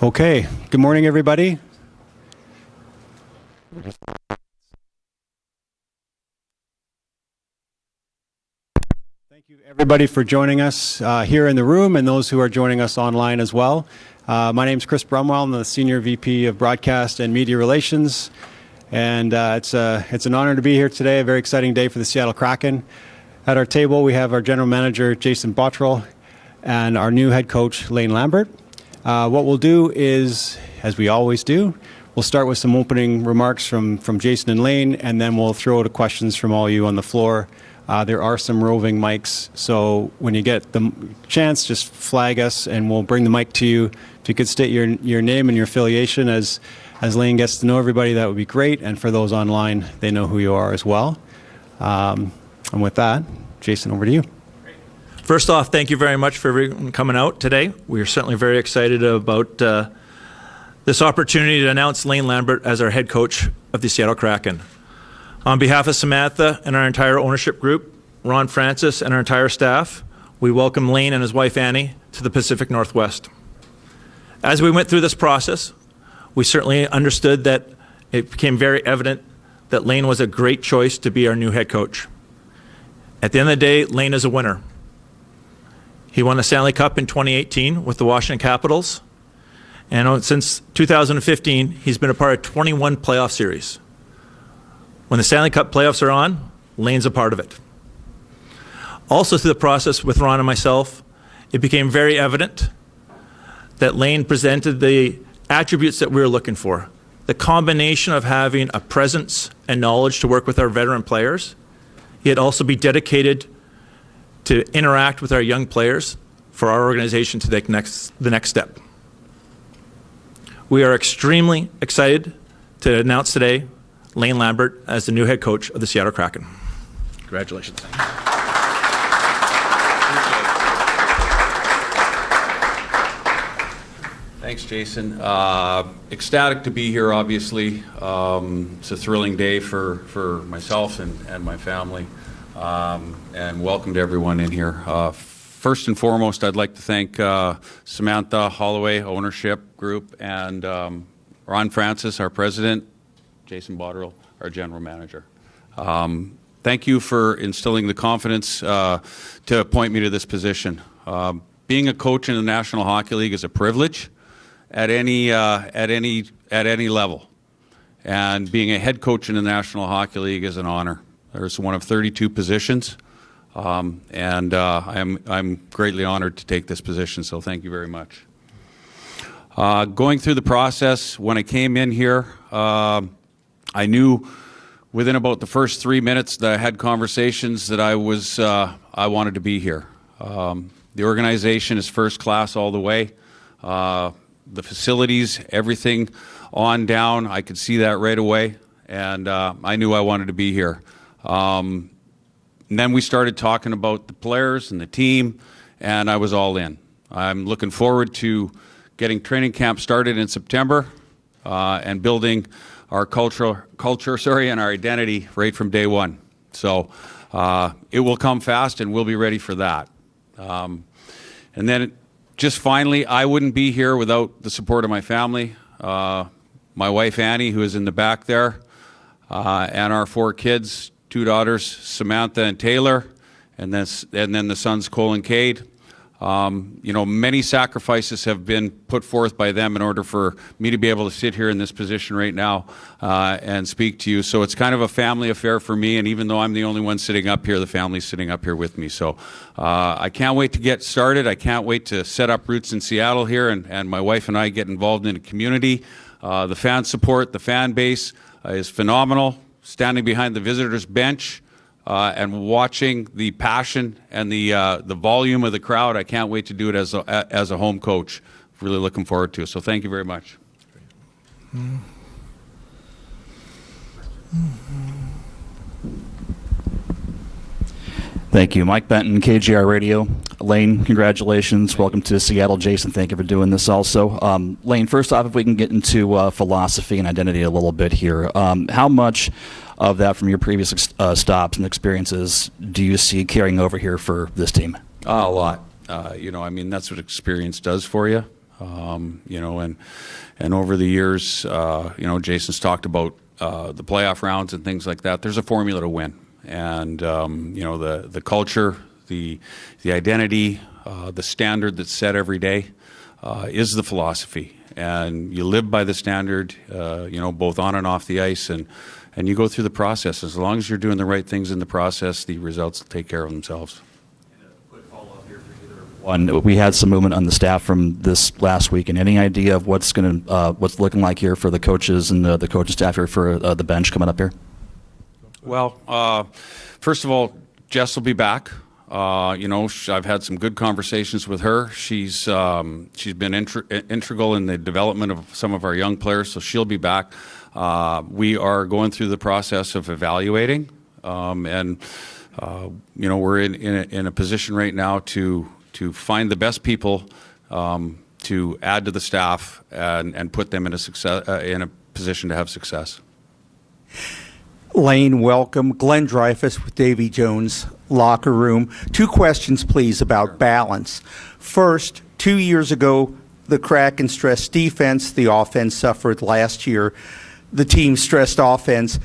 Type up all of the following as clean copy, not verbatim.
Okay, good morning, everybody. Thank you, everybody, for joining us here in the room and those who are joining us online as well. My name is Chris Brumwell. I'm the Senior VP of Broadcast and Media Relations, and it's an honor to be here today, a very exciting day for the Seattle Kraken. At our table, we have our General Manager, Jason Botterill, and our new head coach, Lane Lambert. What we'll do is, as we always do, we'll start with some opening remarks from Jason and Lane, and then we'll throw to questions from all you on the floor. There are some roving mics, so when you get the chance, just flag us, and we'll bring the mic to you. If you could state your name and your affiliation as Lane gets to know everybody, that would be great. And for those online, they know who you are as well. And with that, Jason, over to you. First off, thank you very much for everyone coming out today. We are certainly very excited about this opportunity to announce Lane Lambert as our head coach of the Seattle Kraken. On behalf of Samantha and our entire ownership group, Ron Francis and our entire staff, we welcome Lane and his wife Annie to the Pacific Northwest. As we went through this process, we certainly understood that it became very evident that Lane was a great choice to be our new head coach. At the end of the day, Lane is a winner. He won the Stanley Cup in 2018 with the Washington Capitals. And since 2015, he's been a part of 21 playoff series. When the Stanley Cup playoffs are on, Lane's a part of it. Also through the process with Ron and myself, it became very evident that Lane presented the attributes that we were looking for. The combination of having a presence and knowledge to work with our veteran players, yet also be dedicated to interact with our young players for our organization to take the next step. We are extremely excited to announce today Lane Lambert as the new head coach of the Seattle Kraken. Congratulations. Thanks, Jason. Ecstatic to be here, obviously. It's a thrilling day for myself and my family. And welcome to everyone in here. First and foremost, I'd like to thank Samantha Holloway, ownership group, and Ron Francis, our president, Jason Botterill, our general manager. Thank you for instilling the confidence to appoint me to this position. Being a coach in the National Hockey League is a privilege at any level, and being a head coach in the National Hockey League is an honor. There's one of 32 positions, and I'm greatly honored to take this position, so thank you very much. Going through the process, when I came in here, I knew within about the first 3 minutes that I had conversations that I wanted to be here. The organization is first class all the way. The facilities, everything on down, I could see that right away, and I knew I wanted to be here. And then we started talking about the players and the team, and I was all in. I'm looking forward to getting training camp started in September and building our culture and our identity right from day one. So it will come fast, and we'll be ready for that. And then just finally, I wouldn't be here without the support of my family, my wife Annie, who is in the back there, and our 4 kids, 2 daughters, Samantha and Taylor, and then the sons Cole and Cade. Many sacrifices have been put forth by them in order for me to be able to sit here in this position right now and speak to you. So it's kind of a family affair for me, and even though I'm the only one sitting up here, the family's sitting up here with me. So I can't wait to get started. I can't wait to set up roots in Seattle here, and my wife and I get involved in the community. The fan support, the fan base is phenomenal. Standing behind the visitors' bench and watching the passion and the volume of the crowd, I can't wait to do it as a home coach. Really looking forward to it. So thank you very much. Thank you. Mike Benton, KGR Radio. Lane, congratulations. Welcome to Seattle. Jason, thank you for doing this also. Lane, first off, if we can get into philosophy and identity a little bit here. How much of that from your previous stops and experiences do you see carrying over here for this team? A lot. That's what experience does for you. And over the years, Jason's talked about the playoff rounds and things like that. There's a formula to win, and the culture, the identity, the standard that's set every day is the philosophy, and you live by the standard, both on and off the ice, and you go through the process. As long as you're doing the right things in the process, the results will take care of themselves. One, we had some movement on the staff from this last week, and any idea of what's looking like here for the coaches and the coaching staff here for the bench coming up here? Well, first of all, Jess will be back. I've had some good conversations with her. She's been integral in the development of some of our young players, so she'll be back. We are going through the process of evaluating, and we're in a position right now to find the best people to add to the staff and put them in a position to have success. Lane, welcome. Glenn Dreyfus with Davy Jones Locker Room. 2 questions, please, about balance. First, 2 years ago, the Kraken stressed defense. The offense suffered last year. The team stressed offense.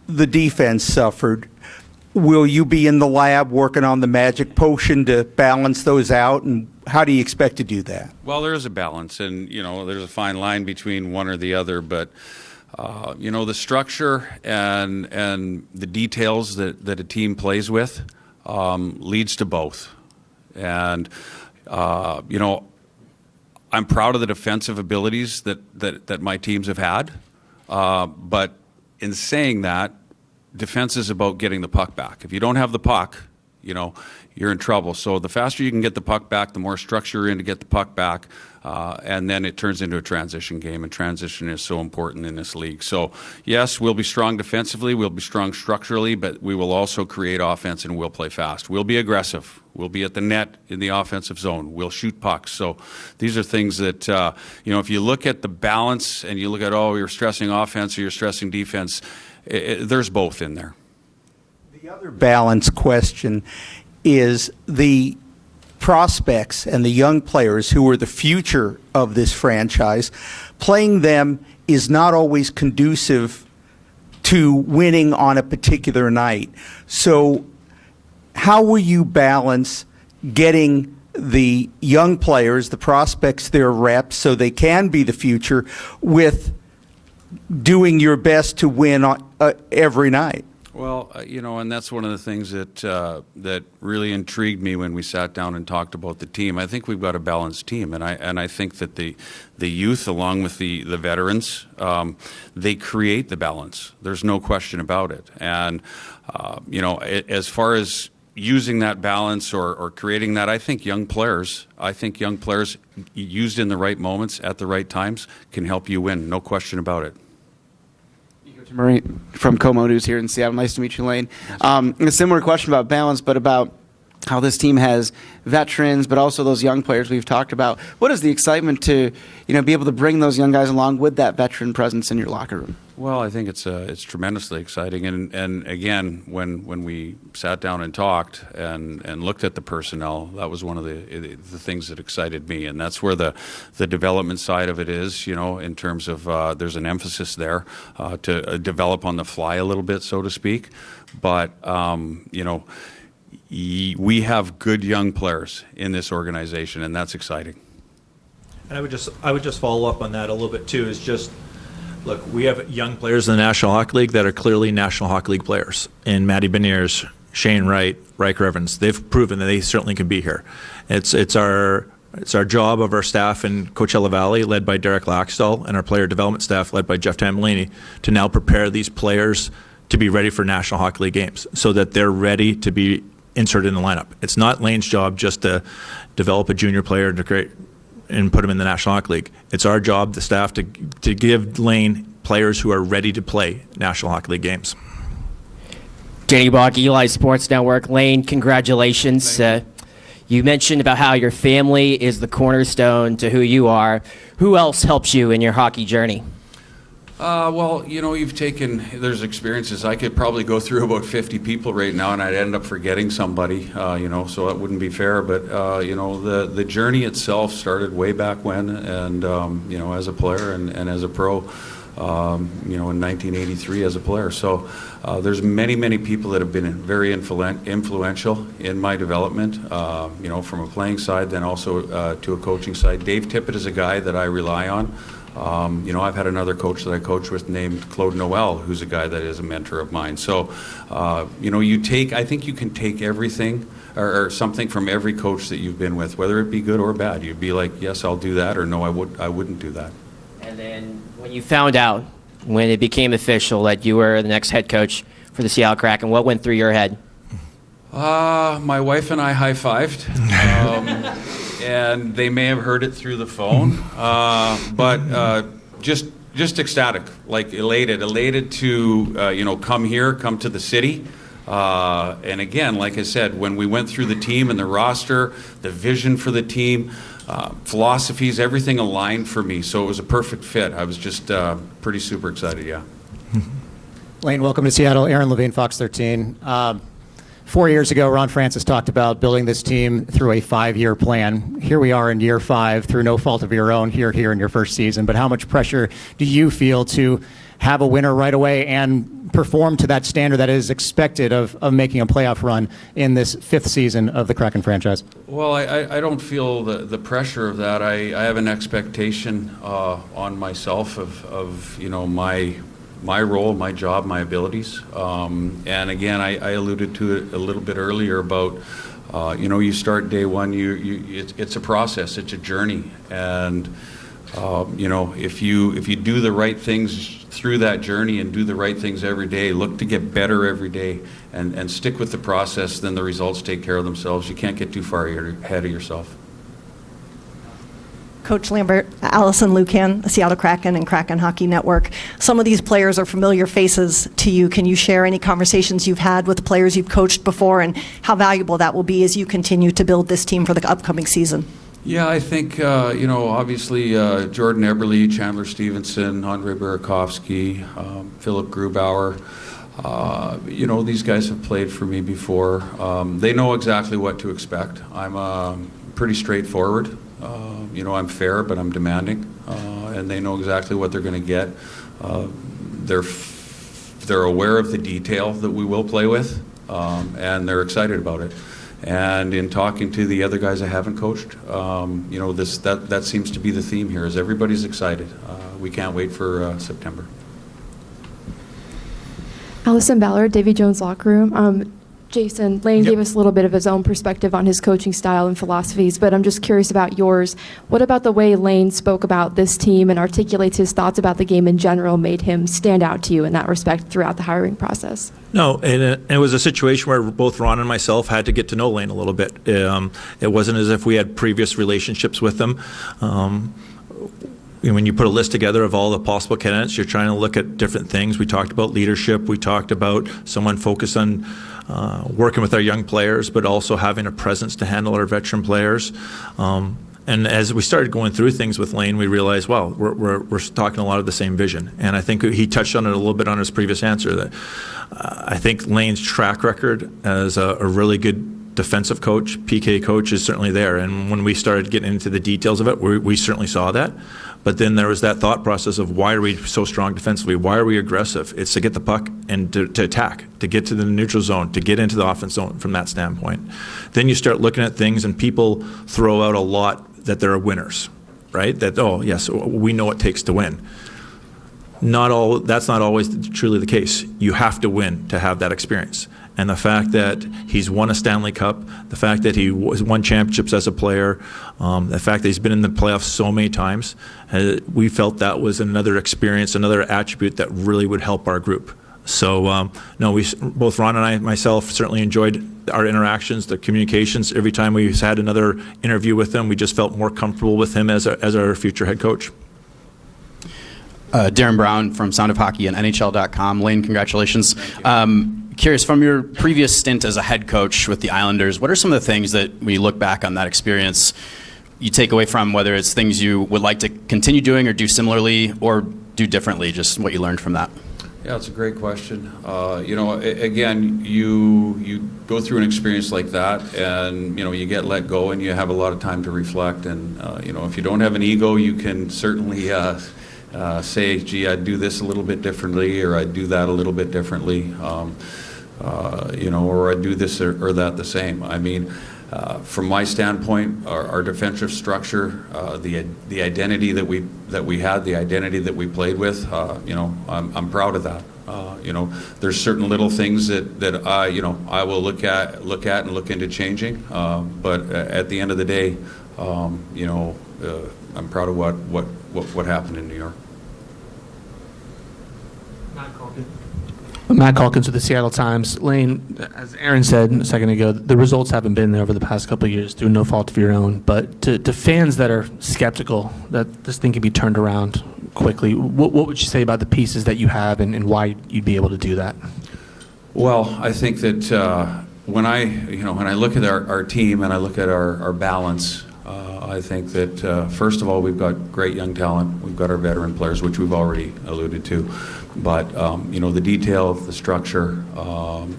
The defense suffered. Will you be in the lab working on the magic potion to balance those out, and how do you expect to do that? Well, there is a balance, and there's a fine line between one or the other, but the structure and the details that a team plays with leads to both. And I'm proud of the defensive abilities that my teams have had, but in saying that, defense is about getting the puck back. If you don't have the puck, you're in trouble. So the faster you can get the puck back, the more structure you're in to get the puck back, and then it turns into a transition game, and transition is so important in this league. So yes, we'll be strong defensively, we'll be strong structurally, but we will also create offense and we'll play fast. We'll be aggressive. We'll be at the net in the offensive zone. We'll shoot pucks. So these are things that, if you look at the balance and you look at, you're stressing offense or you're stressing defense, there's both in there. The other balance question is the prospects and the young players who are the future of this franchise. Playing them is not always conducive to winning on a particular night. So how will you balance getting the young players, the prospects, their reps, so they can be the future, with doing your best to win every night? Well, and that's one of the things that really intrigued me when we sat down and talked about the team. I think we've got a balanced team, and I think that the youth, along with the veterans, they create the balance. There's no question about it. And as far as using that balance or creating that, I think young players used in the right moments at the right times can help you win. No question about it. Murray from Como News here in Seattle. Nice to meet you, Lane. A similar question about balance, but about how this team has veterans, but also those young players we've talked about. What is the excitement to, be able to bring those young guys along with that veteran presence in your locker room? Well, I think it's tremendously exciting, and again, when we sat down and talked and looked at the personnel, that was one of the things that excited me, and that's where the development side of it is. In terms of there's an emphasis there to develop on the fly a little bit, so to speak, but we have good young players in this organization, and that's exciting. And I would just follow up on that a little bit too. Is just, look, we have young players in the National Hockey League that are clearly National Hockey League players. And Matty Beniers, Shane Wright, Riker Evans, they've proven that they certainly can be here. It's our job of our staff in Coachella Valley, led by Derek Laxdal, and our player development staff, led by Jeff Tambellini, to now prepare these players to be ready for National Hockey League games, so that they're ready to be inserted in the lineup. It's not Lane's job just to develop a junior player to create and put him in the National Hockey League. It's our job, the staff, to give Lane players who are ready to play National Hockey League games. Danny Bach, Eli Sports Network. Lane, congratulations. You mentioned about how your family is the cornerstone to who you are. Who else helps you in your hockey journey? Well, there's experiences. I could probably go through about 50 people right now, and I'd end up forgetting somebody, so that wouldn't be fair. But, the journey itself started way back when, and, as a player and as a pro, in 1983 as a player. So there's many, many people that have been very influential in my development, from a playing side, then also to a coaching side. Dave Tippett is a guy that I rely on. I've had another coach that I coach with named Claude Noel, who's a guy that is a mentor of mine. So, I think you can take everything or something from every coach that you've been with, whether it be good or bad. You'd be like, yes, I'll do that, or no, I wouldn't do that. And then when you found out, when it became official that you were the next head coach for the Seattle Kraken, what went through your head? My wife and I high-fived. And they may have heard it through the phone, but just ecstatic, like elated to come here, come to the city, and again, like I said, when we went through the team and the roster, the vision for the team, philosophies, everything aligned for me, so it was a perfect fit. I was just pretty super excited, yeah. Lane, welcome to Seattle. Aaron Levine, Fox 13. 4 years ago, Ron Francis talked about building this team through a 5-year plan. Here we are in year 5, through no fault of your own, here in your first season. But how much pressure do you feel to have a winner right away and perform to that standard that is expected of making a playoff run in this 5th season of the Kraken franchise? Well, I don't feel the pressure of that. I have an expectation on myself of my role, my job, my abilities. And again, I alluded to it a little bit earlier about, you start day one, it's a process, it's a journey. And, if you do the right things through that journey and do the right things every day, look to get better every day and stick with the process, then the results take care of themselves. You can't get too far ahead of yourself. Coach Lambert, Allison Lucan, Seattle Kraken and Kraken Hockey Network. Some of these players are familiar faces to you. Can you share any conversations you've had with the players you've coached before and how valuable that will be as you continue to build this team for the upcoming season? Yeah, I think, obviously Jordan Eberle, Chandler Stevenson, Andre Burakovsky, Philip Grubauer, these guys have played for me before. They know exactly what to expect. I'm pretty straightforward. I'm fair, but I'm demanding, and they know exactly what they're going to get. They're aware of the detail that we will play with, and they're excited about it. And in talking to the other guys I haven't coached, that seems to be the theme here. Is everybody's excited? We can't wait for September. Allison Ballard, Davy Jones locker room. Jason, Lane gave us a little bit of his own perspective on his coaching style and philosophies, but I'm just curious about yours. What about the way Lane spoke about this team and articulates his thoughts about the game in general made him stand out to you in that respect throughout the hiring process? No, and it was a situation where both Ron and myself had to get to know Lane a little bit. It wasn't as if we had previous relationships with him. When you put a list together of all the possible candidates, you're trying to look at different things. We talked about leadership. We talked about someone focused on working with our young players, but also having a presence to handle our veteran players. And as we started going through things with Lane, we realized, wow, we're talking a lot of the same vision. And I think he touched on it a little bit on his previous answer, that I think Lane's track record as a really good defensive coach, PK coach, is certainly there. And when we started getting into the details of it, we certainly saw that. But then there was that thought process of, why are we so strong defensively? Why are we aggressive? It's to get the puck and to attack, to get to the neutral zone, to get into the offense zone from that standpoint. Then you start looking at things and people throw out a lot that they're winners, right? That, oh, yes, we know what it takes to win. That's not always truly the case. You have to win to have that experience. And the fact that he's won a Stanley Cup, the fact that he won championships as a player, the fact that he's been in the playoffs so many times, we felt that was another experience, another attribute that really would help our group. So, both Ron and I, myself, certainly enjoyed our interactions, the communications. Every time we had another interview with him, we just felt more comfortable with him as our future head coach. Darren Brown from Sound of Hockey and NHL.com. Lane, congratulations. Curious, from your previous stint as a head coach with the Islanders, what are some of the things that, when you look back on that experience, you take away from, whether it's things you would like to continue doing or do similarly, or do differently, just what you learned from that? Yeah, it's a great question. Again, you go through an experience like that, and you get let go, and you have a lot of time to reflect. And if you don't have an ego, you can certainly say, "Gee, I'd do this a little bit differently, or I'd do that a little bit differently, or I'd do this or that the same." I mean, from my standpoint, our defensive structure, the identity that we had, the identity that we played with, I'm proud of that. There's certain little things that I will look at and look into changing. But at the end of the day, I'm proud of what happened in New York. Matt Calkins with the Seattle Times. Lane, as Aaron said a second ago, the results haven't been there over the past couple of years through no fault of your own. But to fans that are skeptical that this thing can be turned around quickly, what would you say about the pieces that you have and why you'd be able to do that? Well, I think that when I look at our team and I look at our balance, I think that first of all, we've got great young talent. We've got our veteran players, which we've already alluded to. But the detail, the structure,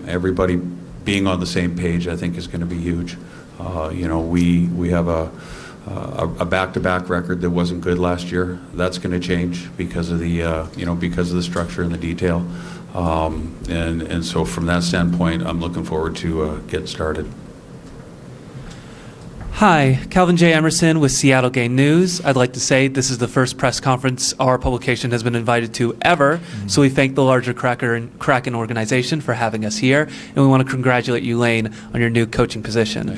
everybody being on the same page, I think is going to be huge. We have a back-to-back record that wasn't good last year. That's going to change because of the structure and the detail. And so from that standpoint, I'm looking forward to getting started. Hi, Calvin J. Emerson with Seattle Game News. I'd like to say this is the first press conference our publication has been invited to ever, so we thank the larger Kraken organization for having us here, and we want to congratulate you, Lane, on your new coaching position.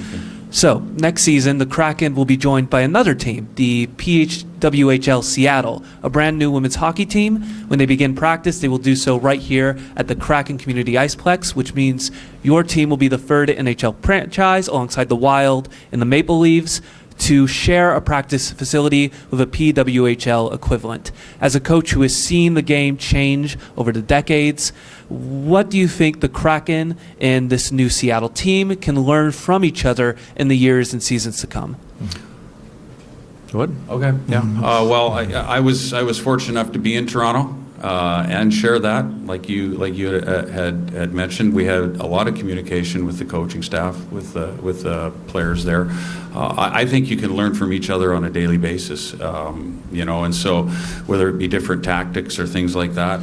So, next season, the Kraken will be joined by another team, the PHWHL Seattle, a brand new women's hockey team. When they begin practice, they will do so right here at the Kraken Community Iceplex, which means your team will be the third NHL franchise alongside the Wild and the Maple Leafs to share a practice facility with a PWHL equivalent. As a coach who has seen the game change over the decades, what do you think the Kraken and this new Seattle team can learn from each other in the years and seasons to come? Good. Okay. Yeah. Well, I was fortunate enough to be in Toronto and share that. Like you had mentioned, we had a lot of communication with the coaching staff, with the players there. I think you can learn from each other on a daily basis, and so whether it be different tactics or things like that,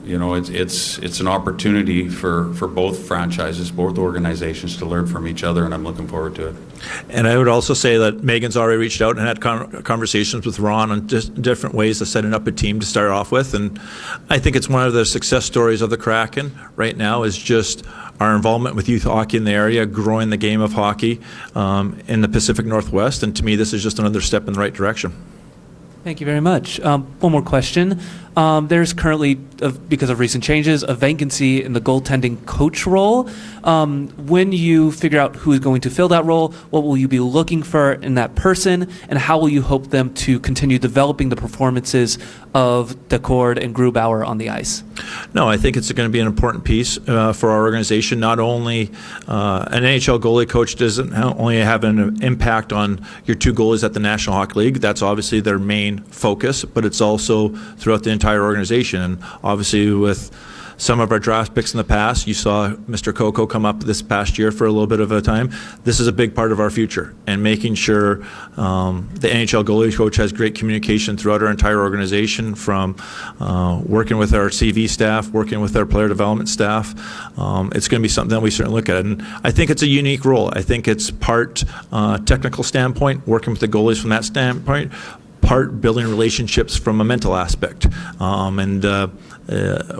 it's an opportunity for both franchises, both organizations to learn from each other, and I'm looking forward to it. And I would also say that Megan's already reached out and had conversations with Ron on just different ways of setting up a team to start off with, and I think it's one of the success stories of the Kraken right now is just our involvement with youth hockey in the area, growing the game of hockey in the Pacific Northwest, and to me this is just another step in the right direction. Thank you very much. One more question. There's currently, because of recent changes, a vacancy in the goaltending coach role. When you figure out who is going to fill that role, what will you be looking for in that person, and how will you hope them to continue developing the performances of Decord and Grubauer on the ice? No, I think it's going to be an important piece for our organization. Not only an NHL goalie coach doesn't only have an impact on your two goalies at the National Hockey League, that's obviously their main focus, but it's also throughout the entire organization. And obviously with some of our draft picks in the past, you saw Mr. Coco come up this past year for a little bit of a time. This is a big part of our future, and making sure the NHL goalie coach has great communication throughout our entire organization, from working with our CV staff, working with our player development staff. It's going to be something that we certainly look at, and I think it's a unique role. I think it's part technical standpoint, working with the goalies from that standpoint, part building relationships from a mental aspect, and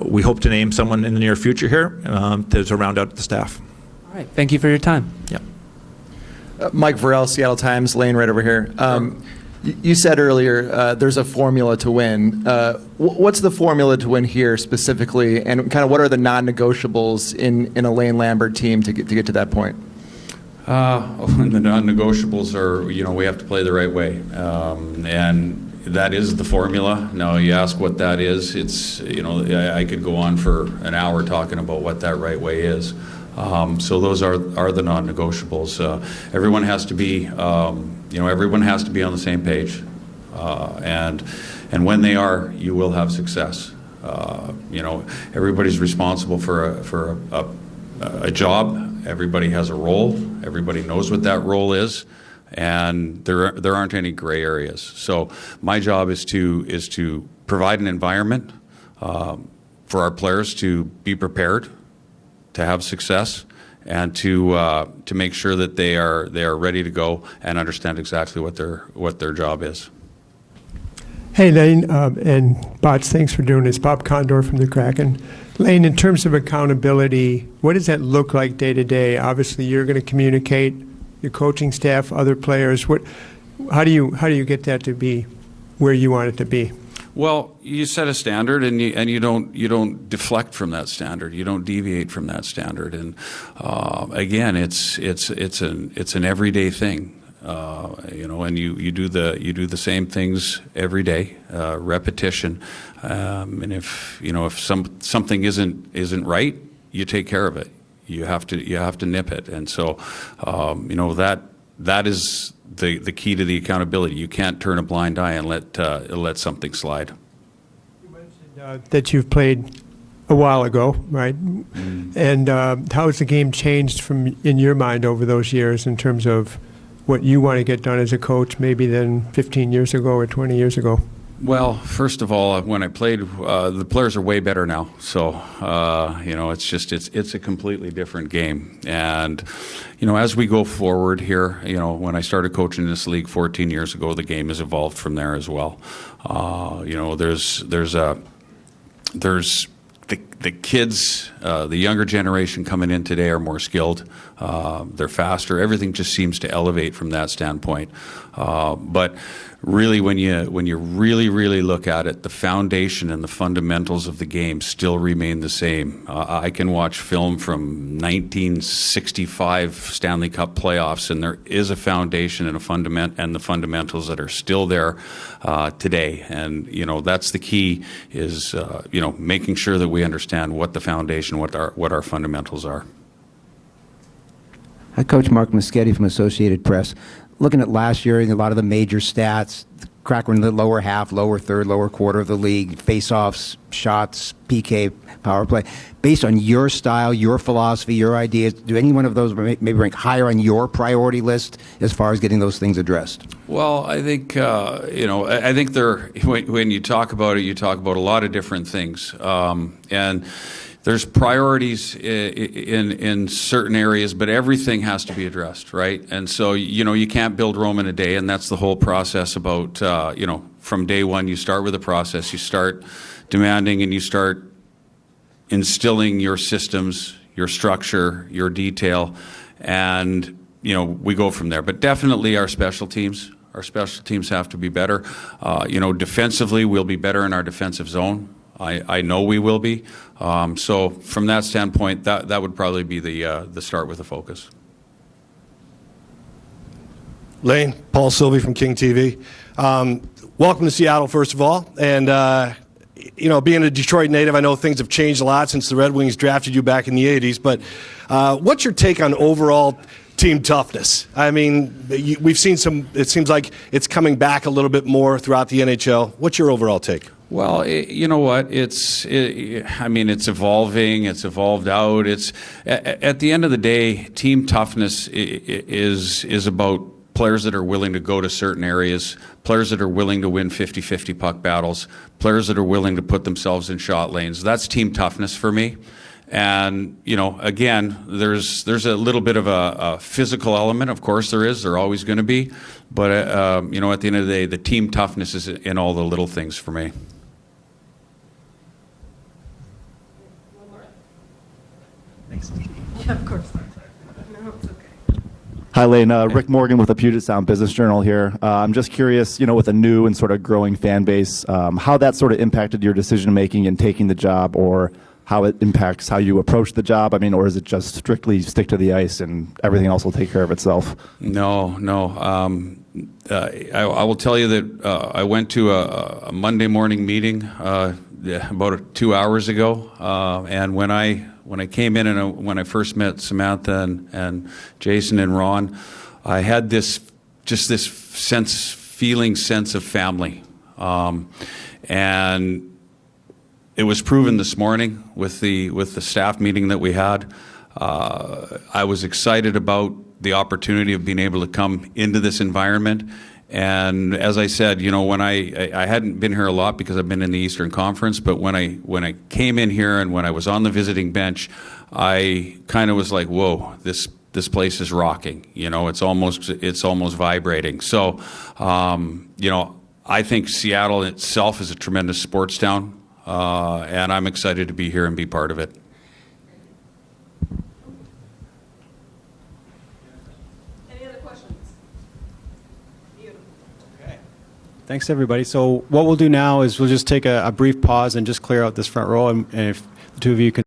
we hope to name someone in the near future here to round out the staff. All right, thank you for your time. Yeah. Mike Varell, Seattle Times, Lane right over here. You said earlier there's a formula to win. What's the formula to win here specifically, and kind of what are the non-negotiables in a Lane Lambert team to get to that point? The non-negotiables are, we have to play the right way, and that is the formula. Now, you ask what that is. It's, I could go on for an hour talking about what that right way is. So those are the non-negotiables. Everyone has to be, everyone has to be on the same page, and And when they are, you will have success. You know, everybody's responsible for a job. Everybody has a role. Everybody knows what that role is, and there aren't any gray areas. So my job is to provide an environment for our players to be prepared, to have success, and to make sure that they are ready to go and understand exactly what their job is. Hey, Lane, and Bots, thanks for doing this. Bob Condor from the Kraken. Lane, in terms of accountability, what does that look like day to day? Obviously, you're going to communicate, your coaching staff, other players. How do you get that to be where you want it to be? Well, you set a standard, and you don't deflect from that standard. You don't deviate from that standard. And again, it's an everyday thing. You know, and you do the same things every day, repetition. And if something isn't right, you take care of it. You have to nip it. And so, you know, that is the key to the accountability. You can't turn a blind eye and let something slide. You mentioned that you've played a while ago, right? Mm. And how has the game changed in your mind over those years in terms of what you want to get done as a coach, maybe than 15 years ago or 20 years ago? Well, first of all, when I played, the players are way better now. So, you know, it's a completely different game. And, you know, as we go forward here, you know, when I started coaching this league 14 years ago, the game has evolved from there as well. You know, there's the kids, the younger generation coming in today are more skilled. They're faster. Everything just seems to elevate from that standpoint. But really, when you really look at it, the foundation and the fundamentals of the game still remain the same. I can watch film from 1965 Stanley Cup playoffs, and there is a foundation and the fundamentals that are still there today. And you know, that's the key, is you know, making sure that we understand what the foundation, what our fundamentals are. Hi, Coach Mark Muschietti from Associated Press. Looking at last year and a lot of the major stats, the Kraken were in the lower half, lower third, lower quarter of the league, face-offs, shots, PK, power play. Based on your style, your philosophy, your ideas, do any one of those maybe rank higher on your priority list as far as getting those things addressed? Well, I think, you know, I think when you talk about it, you talk about a lot of different things. And there's priorities in certain areas, but everything has to be addressed, right? And so, you know, you can't build Rome in a day, and that's the whole process about, you know, from day one, you start with a process, you start demanding and you start instilling your systems, your structure, your detail, and, you know, we go from there. But definitely our special teams have to be better. You know, defensively, we'll be better in our defensive zone. I know we will be. So from that standpoint, that would probably be the start with the focus. Lane, Paul Sylvie from King TV. Welcome to Seattle, first of all. And, you know, being a Detroit native, I know things have changed a lot since the Red Wings drafted you back in the 80s. But what's your take on overall team toughness? I mean, we've seen it seems like it's coming back a little bit more throughout the NHL. What's your overall take? Well, you know what? I mean, it's evolving. It's evolved out. At the end of the day, team toughness is about players that are willing to go to certain areas, players that are willing to win 50-50 puck battles, players that are willing to put themselves in shot lanes. That's team toughness for me. And, you know, again, there's a little bit of a physical element. Of course there is. There always going to be. But, you know, at the end of the day, the team toughness is in all the little things for me. Thanks. Yeah, of course. No, it's okay. Hi, Lane. Rick Morgan with the Puget Sound Business Journal here. I'm just curious, you know, with a new and sort of growing fan base, how that sort of impacted your decision-making in taking the job, or how it impacts how you approach the job? I mean, or is it just strictly stick to the ice and everything else will take care of itself? No. I will tell you that I went to a Monday morning meeting about 2 hours ago, and when I came in and when I first met Samantha and Jason and Ron, I had this sense of family. And it was proven this morning with the staff meeting that we had. I was excited about the opportunity of being able to come into this environment. And as I said, you know, when I hadn't been here a lot because I've been in the Eastern Conference, but when I came in here and when I was on the visiting bench, I kind of was like, whoa, this place is rocking. You know, it's almost vibrating. So, you know, I think Seattle itself is a tremendous sports town, and I'm excited to be here and be part of it. Thanks, everybody. So what we'll do now is we'll just take a brief pause and just clear out this front row, and if the two of you can